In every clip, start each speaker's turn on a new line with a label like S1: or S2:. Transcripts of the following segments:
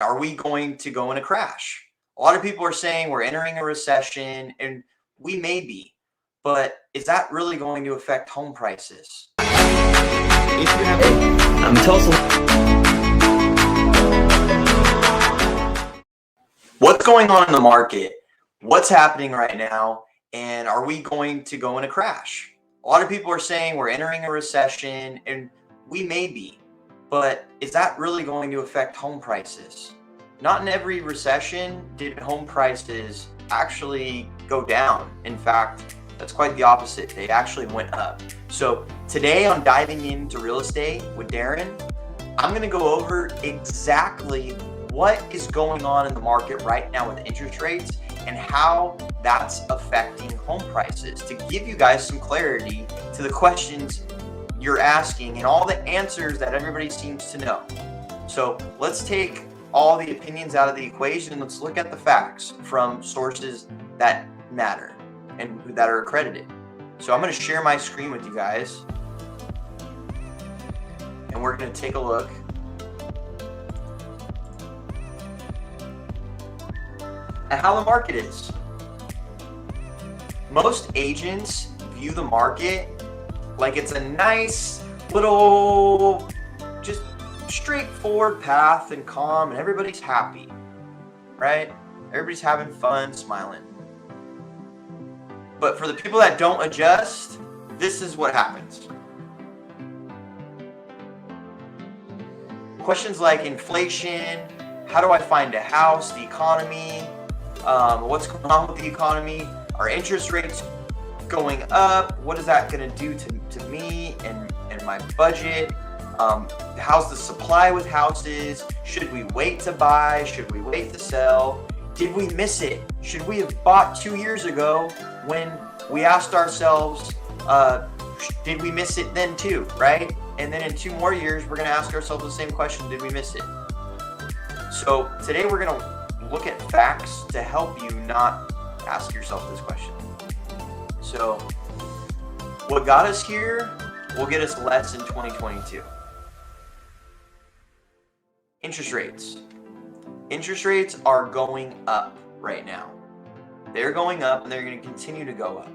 S1: Are we going to go in a crash? A lot of people are saying we're entering a recession, and we may be, but is that really going to affect home prices? If you have tell us what's going on in the market, what's happening right now, and are we going to go in a crash? A lot of people are saying we're entering a recession, and we may be, but is that really going to affect home prices? Not in every recession did home prices actually go down. In fact, that's quite the opposite. They actually went up. So today on Diving Into Real Estate with Darrin, I'm going to go over exactly what is going on in the market right now with interest rates and how that's affecting home prices, to give you guys some clarity to the questions you're asking and all the answers that everybody seems to know. So let's take all the opinions out of the equation and let's look at the facts from sources that matter and that are accredited. So I'm going to share my screen with you guys and we're going to take a look at how the market is. Most agents view the market like it's a nice little, just straightforward path and calm, and everybody's happy, right? Everybody's having fun, smiling. But for the people that don't adjust, this is what happens. Questions like inflation, how do I find a house, the economy, what's going on with the economy, are interest rates going up, what is that going to do to me and my budget, how's the supply with houses, should we wait to buy, should we wait to sell, did we miss it, should we have bought 2 years ago when we asked ourselves, did we miss it then too, right? And then in 2 more years we're going to ask ourselves the same question, did we miss it? So today we're going to look at facts to help you not ask yourself this question. So what got us here will get us less in 2022. Interest rates. Interest rates are going up right now. They're going up and they're going to continue to go up.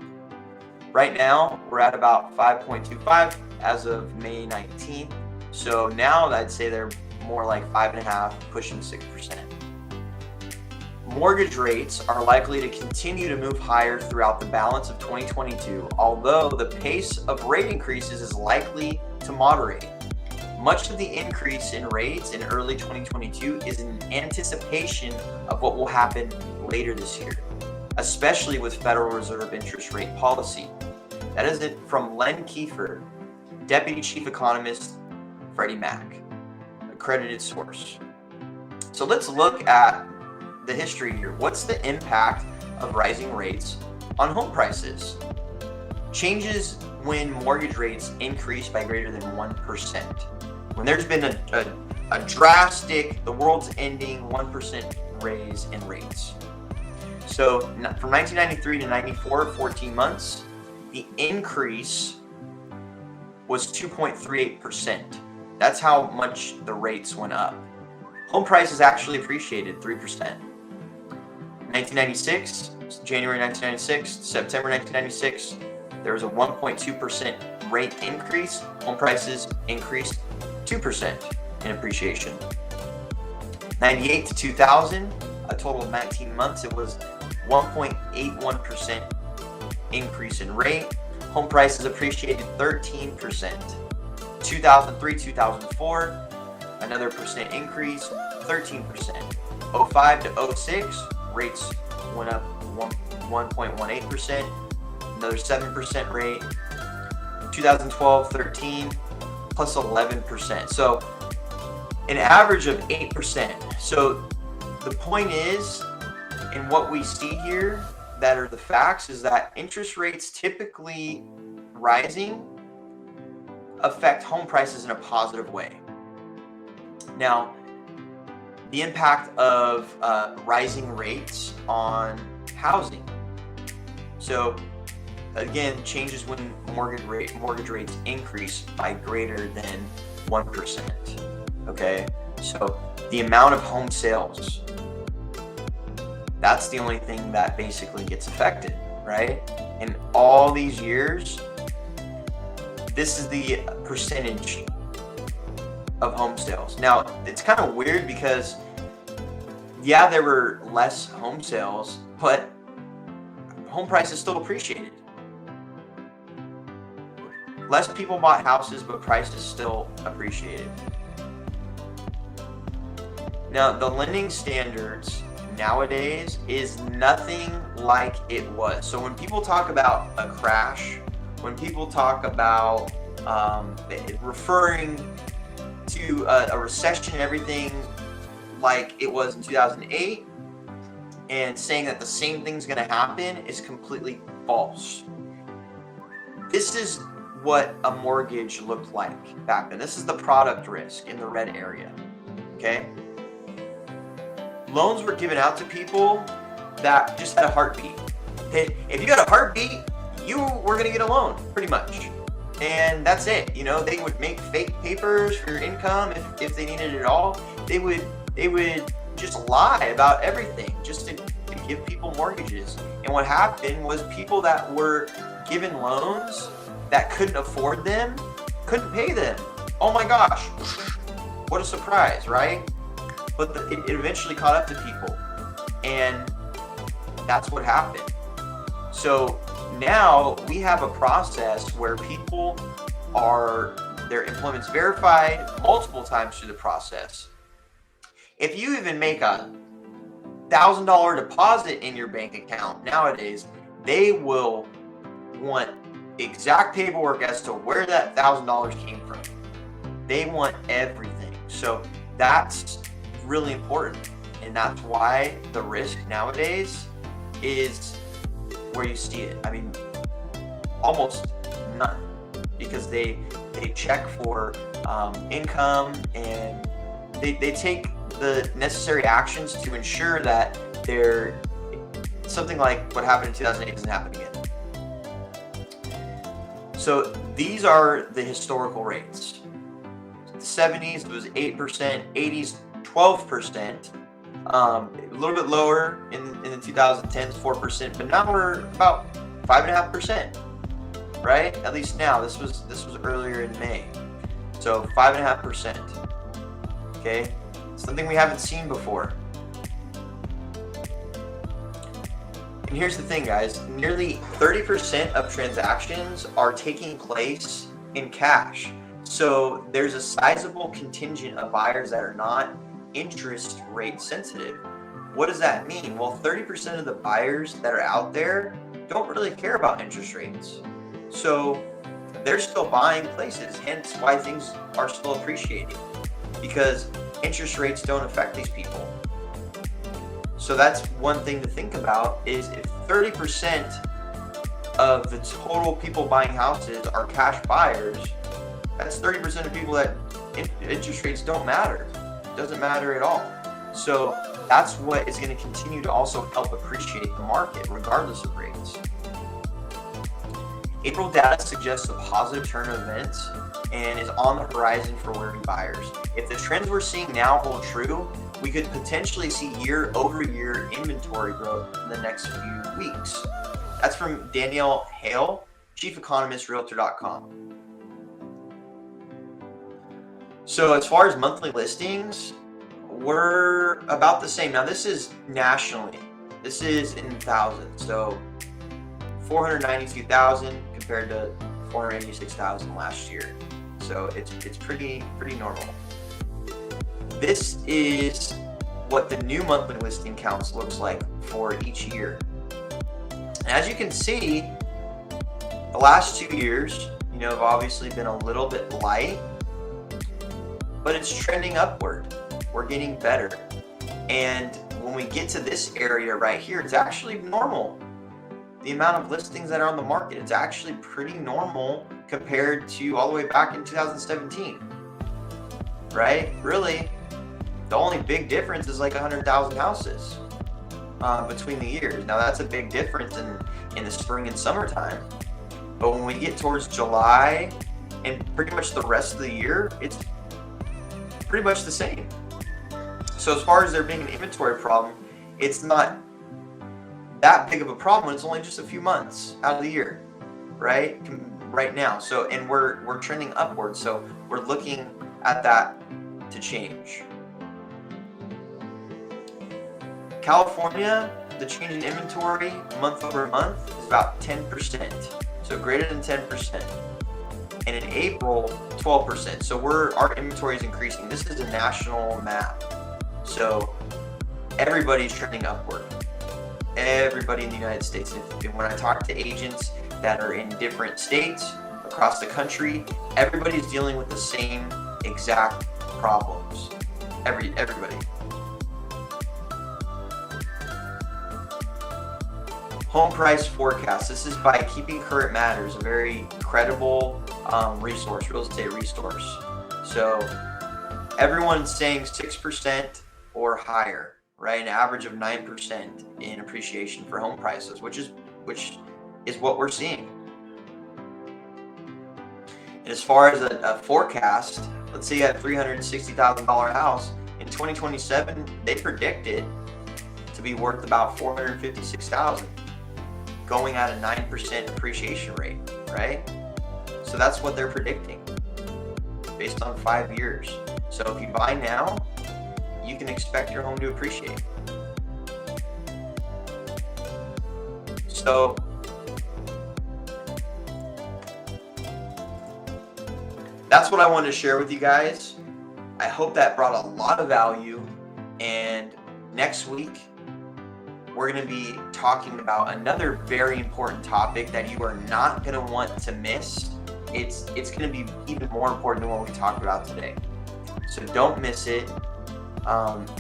S1: Right now, we're at about 5.25 as of May 19th. So now I'd say they're more like 5.5, pushing 6%. Mortgage rates are likely to continue to move higher throughout the balance of 2022, although the pace of rate increases is likely to moderate. Much of the increase in rates in early 2022 is in anticipation of what will happen later this year, especially with Federal Reserve interest rate policy. That is it from Len Kiefer, Deputy Chief Economist, Freddie Mac, accredited source. So let's look at the history here. What's the impact of rising rates on home prices? Changes when mortgage rates increase by greater than 1%. When there's been a drastic, the world's ending 1% raise in rates. So from 1993 to 94, 14 months, the increase was 2.38%. That's how much the rates went up. Home prices actually appreciated 3%. 1996, January 1996, September 1996, there was a 1.2% rate increase. Home prices increased 2% in appreciation. 98 to 2000, a total of 19 months, it was 1.81% increase in rate. Home prices appreciated 13%. 2003, 2004, another percent increase, 13%. 05 to 06, rates went up 1.18%, another 7% rate. 2012, 13, plus 11%. So an average of 8%. So the point is, and what we see here that are the facts, is that interest rates typically rising affect home prices in a positive way. Now, the impact of rising rates on housing. So again, changes when mortgage rates increase by greater than 1%. Okay, So the amount of home sales, that's the only thing that basically gets affected, right? In all these years, this is the percentage of home sales. Now, it's kind of weird because, yeah, there were less home sales, but home prices still appreciated. Less people bought houses, but prices still appreciated. Now, the lending standards nowadays is nothing like it was. So when people talk about a crash, when people talk about referring to a recession and everything like it was in 2008 and saying that the same thing's going to happen is completely false. This is what a mortgage looked like back then. This is the product risk in the red area, okay? Loans were given out to people that just had a heartbeat. If you had a heartbeat, you were going to get a loan, pretty much. And that's it. You know, they would make fake papers for your income if they needed it all. They would just lie about everything just to give people mortgages. And what happened was people that were given loans that couldn't afford them couldn't pay them. Oh my gosh, what a surprise, right? But it eventually caught up to people, and that's what happened. So now we have a process where people their employment's verified multiple times through the process. If you even make a $1,000 deposit in your bank account nowadays, they will want exact paperwork as to where that $1,000 came from. They want everything. So that's really important, and that's why the risk nowadays is where you see it. I mean, almost none, because they check for income, and they take the necessary actions to ensure that something like what happened in 2008 doesn't happen again. So these are the historical rates. The 70s, it was 8%, 80s, 12%, a little bit lower in the 2010s, 4%, but now we're about 5.5%, right? At least now. This was earlier in May, so 5.5%. Okay, something we haven't seen before. And here's the thing, guys. Nearly 30% of transactions are taking place in cash. So there's a sizable contingent of buyers that are not interest rate sensitive. What does that mean? Well, 30% of the buyers that are out there don't really care about interest rates. So they're still buying places, hence why things are still appreciating, because interest rates don't affect these people. So that's one thing to think about, is if 30% of the total people buying houses are cash buyers, that's 30% of people that interest rates don't matter. It doesn't matter at all. So that's what is going to continue to also help appreciate the market regardless of rates. April data suggests a positive turn of events and is on the horizon for working buyers. If the trends we're seeing now hold true, we could potentially see year-over-year inventory growth in the next few weeks. That's from Danielle Hale, Chief Economist, Realtor.com. So as far as monthly listings, we're about the same. Now this is nationally. This is in thousands. So 492,000 compared to 486,000 last year. So it's pretty normal. This is what the new monthly listing counts looks like for each year. And as you can see, the last 2 years, have obviously been a little bit light, but it's trending upward. We're getting better. And when we get to this area right here, it's actually normal. The amount of listings that are on the market, it's actually pretty normal compared to all the way back in 2017, right? Really, the only big difference is like 100,000 houses between the years. Now that's a big difference in the spring and summertime. But when we get towards July and pretty much the rest of the year, it's pretty much the same. So as far as there being an inventory problem, it's not that big of a problem. It's only just a few months out of the year, right? Right now. So, and we're trending upwards. So we're looking at that to change. California, the change in inventory month over month is about 10%. So greater than 10%. And in April, 12%. So our inventory is increasing. This is a national map. So everybody's trending upward. Everybody in the United States. And when I talk to agents that are in different states across the country, everybody's dealing with the same exact problems. Everybody. Home price forecast. This is by Keeping Current Matters, a very credible resource, real estate resource. So everyone's saying 6% or higher. Right, an average of 9% in appreciation for home prices, which is what we're seeing. And as far as a forecast, let's say you had a $360,000 house in 2027, they predict it to be worth about $456,000, going at a 9% appreciation rate, right? So that's what they're predicting based on 5 years. So if you buy now, you can expect your home to appreciate. So that's what I wanted to share with you guys. I hope that brought a lot of value. And next week, we're going to be talking about another very important topic that you are not going to want to miss. It's going to be even more important than what we talked about today. So don't miss it.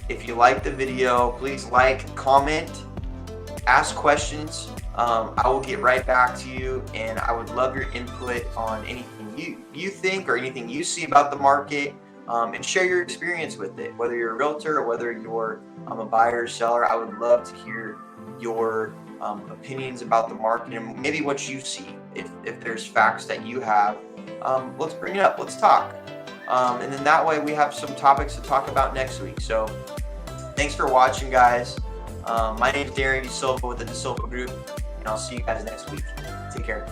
S1: If you like the video, please like, comment, ask questions. I will get right back to you, and I would love your input on anything you think or anything you see about the market, and share your experience with it. Whether you're a realtor or whether you're a buyer or seller, I would love to hear your opinions about the market and maybe what you see. If there's facts that you have, let's bring it up. Let's talk. And then that way we have some topics to talk about next week. So thanks for watching, guys. My name is Darrin with the DeSilva Group, and I'll see you guys next week. Take care.